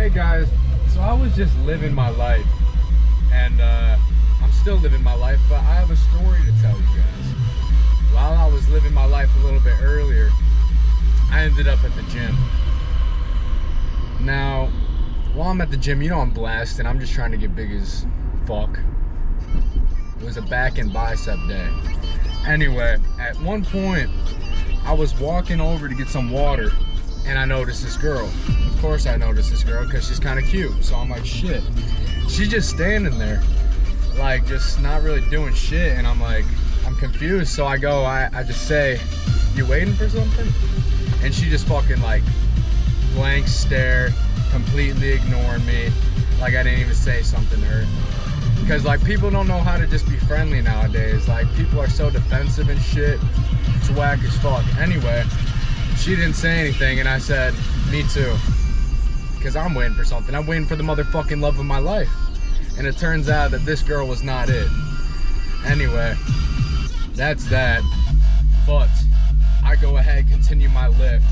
Hey guys, so I was just living my life, and I'm still living my life, but I have a story to tell you guys. While I was living my life a little bit earlier, I ended up at the gym. Now, while I'm at the gym, you know I'm blasting. I'm just trying to get big as fuck. It was a back and bicep day. Anyway, at one point, I was walking over to get some water, and I noticed this girl. Of course I noticed this girl because she's kind of cute. So I'm like, shit. She's just standing there, like just not really doing shit. And I'm like, I'm confused. So I go, I just say, you waiting for something? And she just fucking like blank stare, completely ignoring me. Like I didn't even say something to her. Because like people don't know how to just be friendly nowadays. Like people are so defensive and shit. It's whack as fuck. Anyway, she didn't say anything and I said, me too. Because I'm waiting for something. I'm waiting for the motherfucking love of my life. And it turns out that this girl was not it. Anyway, that's that. But I go ahead, continue my lift.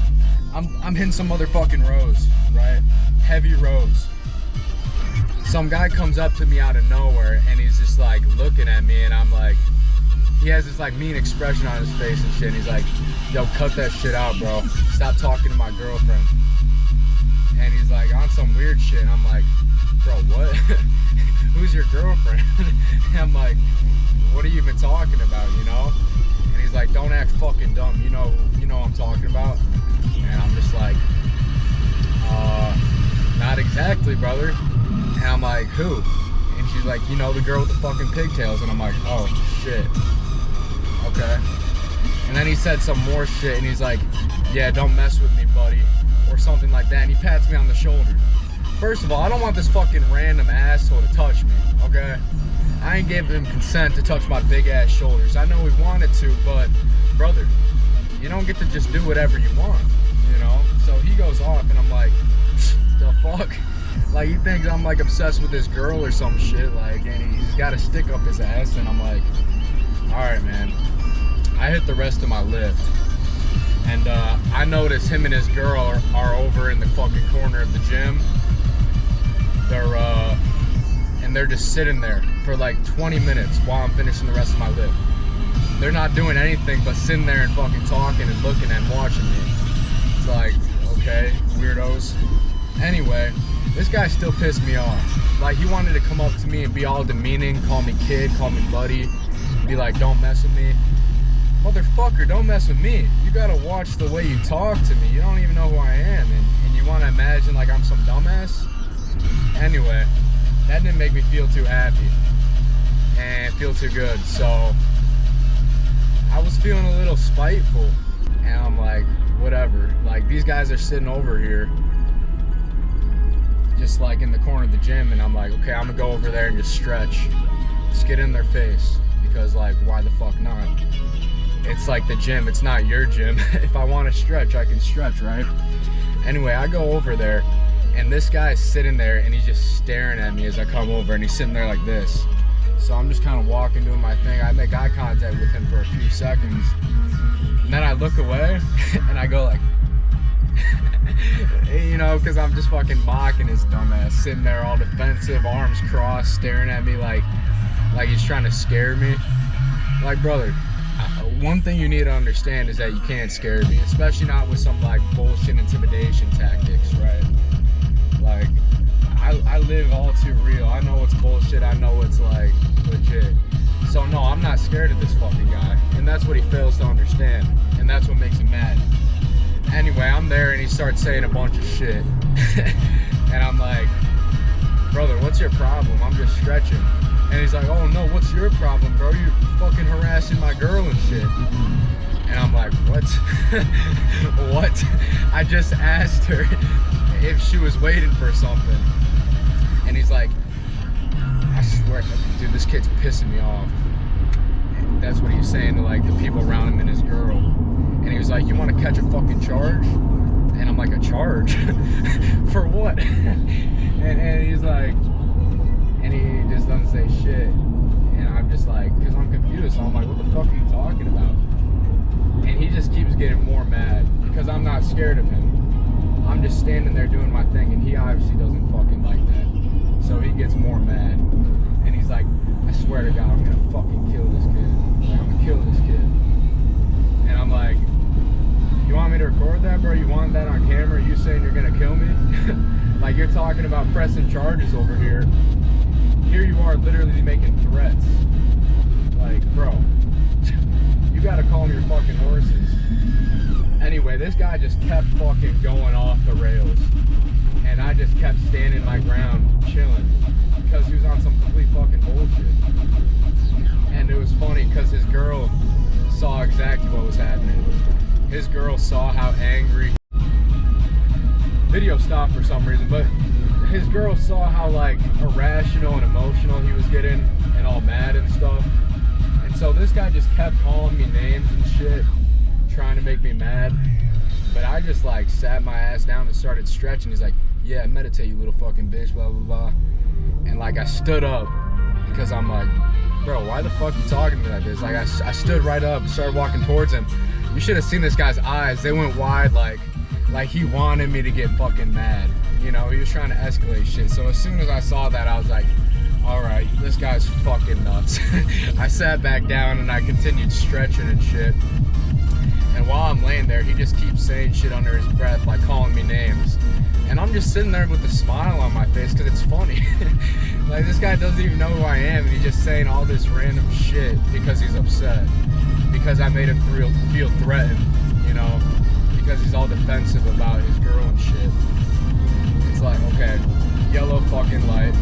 I'm hitting some motherfucking rows, right? Heavy rows. Some guy comes up to me out of nowhere and he's just like looking at me and I'm like, he has this like mean expression on his face and shit. And he's like, yo, cut that shit out, bro. Stop talking to my girlfriend. And he's like, on some weird shit. And I'm like, bro, what? Who's your girlfriend? And I'm like, what are you even talking about, you know? And he's like, don't act fucking dumb. You know what I'm talking about? And I'm just like, not exactly, brother. And I'm like, who? And she's like, you know, the girl with the fucking pigtails. And I'm like, oh, shit. Okay. And then he said some more shit and he's like, yeah, don't mess with me, buddy. Or something like that. And he pats me on the shoulder. First of all, I don't want this fucking random asshole to touch me, okay? I ain't giving him consent to touch my big ass shoulders. I know he wanted to, but brother, you don't get to just do whatever you want, you know? So he goes off and I'm like, the fuck? Like he thinks I'm like obsessed with this girl or some shit, like, and he's got a stick up his ass and I'm like, all right, man. I hit the rest of my lift. And I notice him and his girl are over in the fucking corner of the gym. They're just sitting there for like 20 minutes while I'm finishing the rest of my lift. They're not doing anything but sitting there and fucking talking and looking and watching me. It's like, okay, weirdos. Anyway, this guy still pissed me off. Like he wanted to come up to me and be all demeaning, call me kid, call me buddy, be like, don't mess with me. Motherfucker, don't mess with me. You gotta watch the way you talk to me. You don't even know who I am, and you wanna imagine like I'm some dumbass? Anyway, that didn't make me feel too happy and feel too good. So I was feeling a little spiteful and I'm like, whatever. Like these guys are sitting over here just like in the corner of the gym and I'm like, okay, I'm gonna go over there and just stretch. Just get in their face because like, why the fuck not? It's like the gym, it's not your gym. If I want to stretch, I can stretch, right? Anyway, I go over there and this guy's sitting there and he's just staring at me as I come over and he's sitting there like this. So I'm just kind of walking, doing my thing. I make eye contact with him for a few seconds. And then I look away and I go like, you know, because I'm just fucking mocking his dumb ass, sitting there all defensive, arms crossed, staring at me like he's trying to scare me. Like, brother, one thing you need to understand is that you can't scare me, especially not with some like bullshit intimidation tactics, right? Like, I live all too real. I know it's bullshit. I know it's like legit. So no, I'm not scared of this fucking guy, and that's what he fails to understand, and that's what makes him mad. Anyway, I'm there and he starts saying a bunch of shit, and I'm like, brother, what's your problem? I'm just stretching. And he's like, oh no, what's your problem, bro? You're fucking harassing my girl and shit. And I'm like, what? What? I just asked her if she was waiting for something. And he's like, I swear, dude, this kid's pissing me off. And that's what he was saying to like the people around him and his girl. And he was like, you want to catch a fucking charge? And I'm like, a charge? For what? and he's like, and he just doesn't say shit. And I'm just like, because I'm confused. So I'm like, what the fuck are you talking about? And he just keeps getting more mad because I'm not scared of him. I'm just standing there doing my thing and he obviously doesn't swear to God, I'm gonna fucking kill this kid. Like, I'm gonna kill this kid. And I'm like, you want me to record that, bro? You want that on camera? You saying you're gonna kill me? Like, you're talking about pressing charges over here. Here you are literally making threats. Like, bro, you gotta calm your fucking horses. Anyway, this guy just kept fucking going off the rails. And I just kept standing my ground, chilling. Because he was on some complete fucking bullshit. And it was funny because his girl saw exactly what was happening. His girl saw how angry. Video stopped for some reason, but his girl saw how like irrational and emotional he was getting and all mad and stuff. And so this guy just kept calling me names and shit, trying to make me mad. But I just like sat my ass down and started stretching. He's like, yeah, meditate, you little fucking bitch, blah, blah, blah. And like I stood up because I'm like, bro, why the fuck you talking to me like this? Like I stood right up and started walking towards him. You should have seen this guy's eyes. They went wide like he wanted me to get fucking mad. You know, he was trying to escalate shit. So as soon as I saw that, I was like, all right, this guy's fucking nuts. I sat back down and I continued stretching and shit. And while I'm laying there, he just keeps saying shit under his breath, like calling me names. And I'm just sitting there with a smile on my face because it's funny. Like, this guy doesn't even know who I am, and he's just saying all this random shit because he's upset. Because I made him feel threatened, you know? Because he's all defensive about his girl and shit. It's like, okay, yellow fucking light.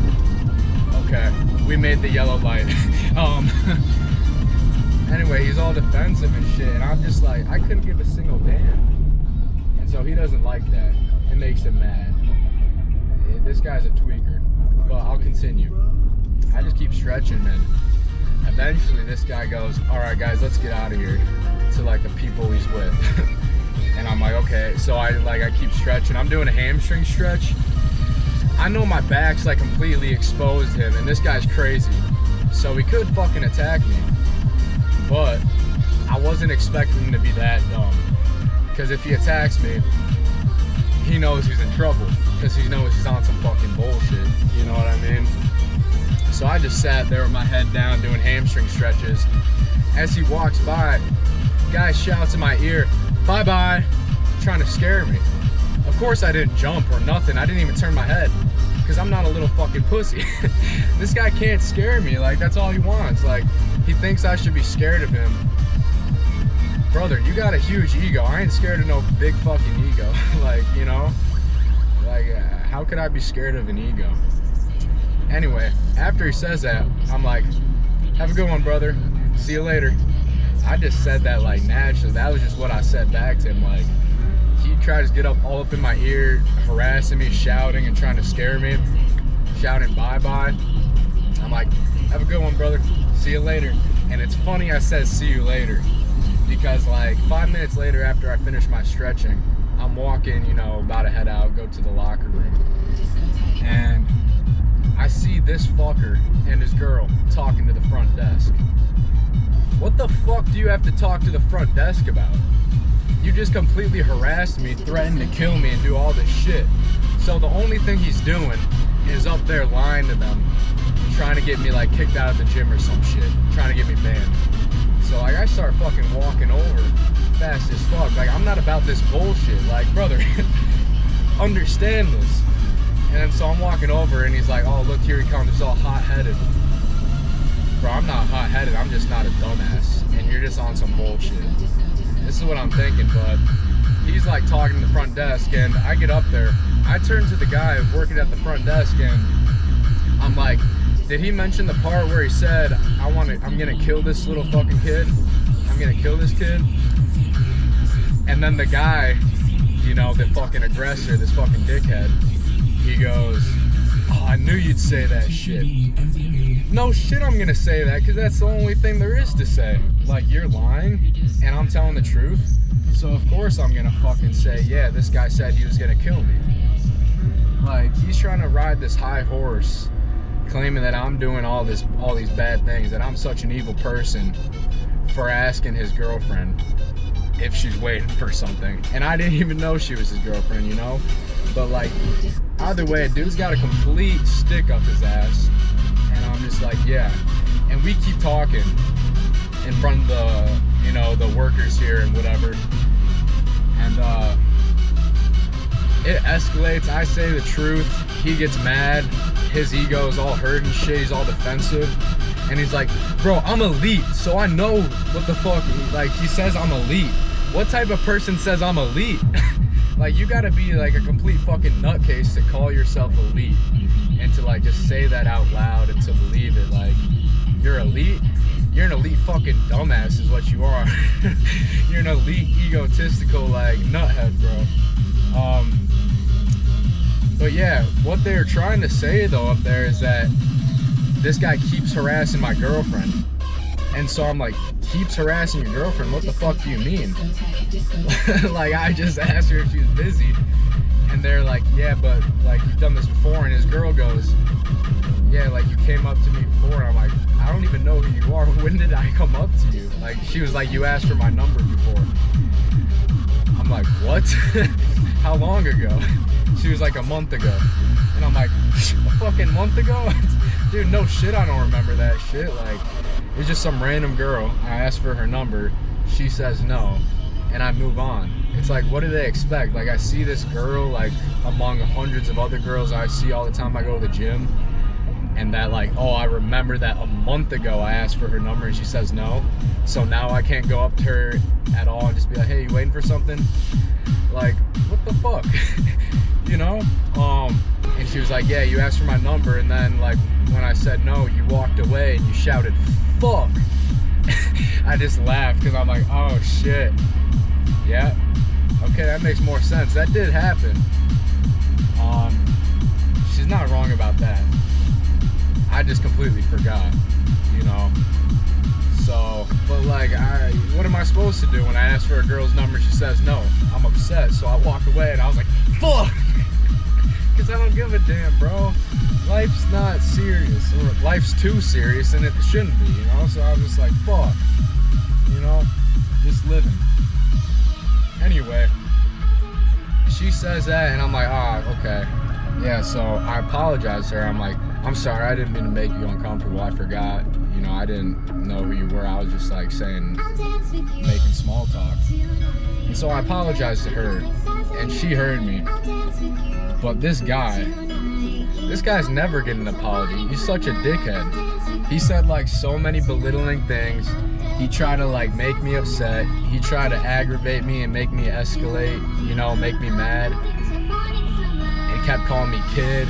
Okay, we made the yellow light. Anyway, he's all defensive and shit, and I'm just like, I couldn't give a single damn. And so he doesn't like that. It makes him mad. This guy's a tweaker. But I'll continue. I just keep stretching, and eventually this guy goes, all right, guys, let's get out of here, to like the people he's with. And I'm like, okay. So I keep stretching. I'm doing a hamstring stretch. I know my back's like completely exposed him, and this guy's crazy. So he could fucking attack me. But I wasn't expecting him to be that dumb. Because if he attacks me, he knows he's in trouble. Because he knows he's on some fucking bullshit. You know what I mean? So I just sat there with my head down doing hamstring stretches. As he walks by, guy shouts in my ear, bye-bye, trying to scare me. Of course I didn't jump or nothing. I didn't even turn my head. Because I'm not a little fucking pussy. This guy can't scare me. Like, that's all he wants. Like, he thinks I should be scared of him. Brother, you got a huge ego. I ain't scared of no big fucking ego. Like, you know? Like, how could I be scared of an ego? Anyway, after he says that, I'm like, have a good one, brother. See you later. I just said that, like, naturally. That was just what I said back to him. Like, he tried to get all up in my ear, harassing me, shouting and trying to scare me, shouting bye-bye. I'm like, have a good one, brother. See you later. And it's funny I said see you later, because like 5 minutes later, after I finish my stretching, I'm walking, you know, about to head out, go to the locker room, and I see this fucker and his girl talking to the front desk. What the fuck do you have to talk to the front desk about? You just completely harassed me, threatened to kill me, and do all this shit. So the only thing he's doing is up there lying to them, trying to get me like kicked out of the gym or some shit, trying to get me banned. So like I start fucking walking over fast as fuck. Like, I'm not about this bullshit. Like, brother, understand this. And then so I'm walking over and he's like, oh, look, here he comes, all hot-headed. Bro, I'm not hot-headed, I'm just not a dumbass. And you're just on some bullshit. This is what I'm thinking, but he's like talking to the front desk, and I get up there. I turn to the guy working at the front desk, and I'm like, did he mention the part where he said, I'm gonna kill this little fucking kid? I'm gonna kill this kid? And then the guy, you know, the fucking aggressor, this fucking dickhead, he goes, oh, I knew you'd say that shit. No shit, I'm gonna say that, because that's the only thing there is to say. Like, you're lying, and I'm telling the truth. So of course I'm gonna fucking say, yeah, this guy said he was gonna kill me. Like, he's trying to ride this high horse, claiming that I'm doing all these bad things, that I'm such an evil person for asking his girlfriend if she's waiting for something. And I didn't even know she was his girlfriend, you know? But like, either way, dude's got a complete stick up his ass. And I'm just like, yeah, And we keep talking in front of the, you know, the workers here and whatever. And it escalates. I say the truth. He gets mad. His ego is all hurt and shit. He's all defensive. And he's like, bro, I'm elite, so I know what the fuck. Like, he says I'm elite. What type of person says I'm elite? Like, you gotta be like a complete fucking nutcase to call yourself elite and to like just say that out loud and to believe it. Like, you're elite? You're an elite fucking dumbass is what you are. You're an elite egotistical like nuthead, bro. But yeah, what they're trying to say though up there is that this guy keeps harassing my girlfriend. And so I'm like, keeps harassing your girlfriend? What the fuck do you mean? Like, I just asked her if she was busy. And they're like, yeah, but like, you've done this before. And his girl goes, yeah, like, you came up to me before. And I'm like, I don't even know who you are. When did I come up to you? Like, she was like, you asked for my number before. I'm like, what? How long ago? She was like, a month ago. And I'm like, a fucking month ago? Dude, no shit, I don't remember that shit. Like, it's just some random girl. I asked for her number. She says no. And I move on. It's like, what do they expect? Like, I see this girl, like, among hundreds of other girls I see all the time I go to the gym. And that, like, oh, I remember that a month ago I asked for her number and she says no. So now I can't go up to her at all and just be like, hey, you waiting for something? Like, what the fuck? You know? And she was like, yeah, you asked for my number. And then, like, when I said no, you walked away and you shouted, fuck. I just laughed because I'm like, oh, shit. Yeah. Okay, that makes more sense. That did happen. She's not wrong about that. I just completely forgot, you know? So, but like, what am I supposed to do when I ask for a girl's number? She says no. I'm upset, so I walked away and I was like, fuck! Because I don't give a damn, bro. Life's not serious, or life's too serious, and it shouldn't be, you know? So I was just like, fuck, you know? Just living. Anyway, she says that, and I'm like, okay. Yeah, so I apologize to her. I'm like, I'm sorry, I didn't mean to make you uncomfortable. I forgot, you know, I didn't know who you were. I was just like making small talk. And so I apologized to her, and she heard me. But this guy's never getting an apology. He's such a dickhead. He said like so many belittling things. He tried to like make me upset. He tried to aggravate me and make me escalate, you know, make me mad. And kept calling me kid.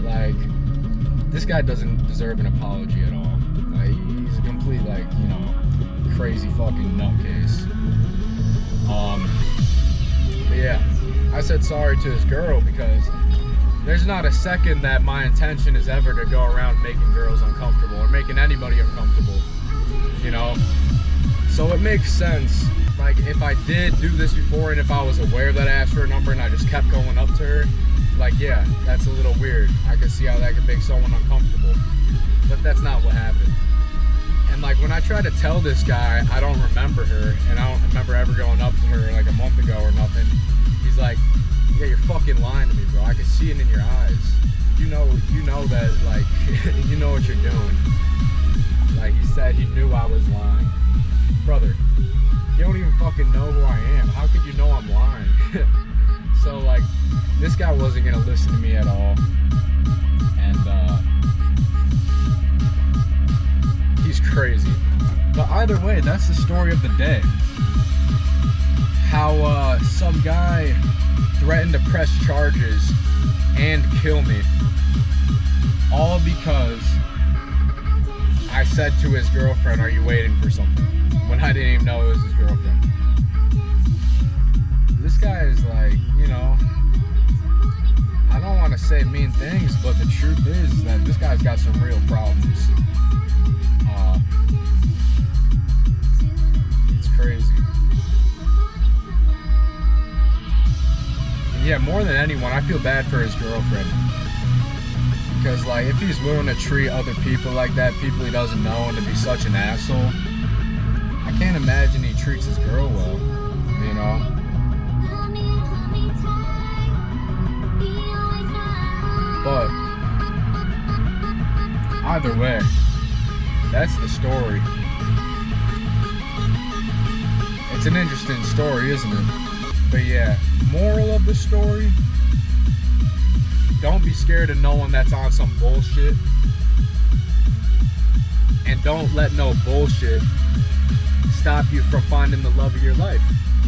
Like, this guy doesn't deserve an apology at all. Like, he's a complete, like, you know, crazy fucking nutcase. But yeah, I said sorry to his girl because there's not a second that my intention is ever to go around making girls uncomfortable or making anybody uncomfortable, you know? So it makes sense. Like, if I did do this before and if I was aware that I asked for a number and I just kept going up to her, like, yeah, that's a little weird. I can see how that could make someone uncomfortable. But that's not what happened. And like, when I try to tell this guy I don't remember her and I don't remember ever going up to her like a month ago or nothing, he's like, yeah, you're fucking lying to me, bro. I can see it in your eyes. You know that, like, you know what you're doing. Like, he said he knew I was lying. Brother, you don't even fucking know who I am. How could you know I'm lying? So, like, this guy wasn't gonna listen to me at all. And, he's crazy. But either way, that's the story of the day. How, some guy threatened to press charges and kill me. All because I said to his girlfriend, are you waiting for something? When I didn't even know it was his girlfriend. This guy is like, you know, I don't want to say mean things, but the truth is that this guy's got some real problems. It's crazy. And yeah, more than anyone, I feel bad for his girlfriend. Because, like, if he's willing to treat other people like that, people he doesn't know, and to be such an asshole, I can't imagine he treats his girl well, you know? But either way, That's the story. It's an interesting story, isn't it? But yeah, moral of the story, don't be scared of no one that's on some bullshit. And don't let no bullshit stop you from finding the love of your life.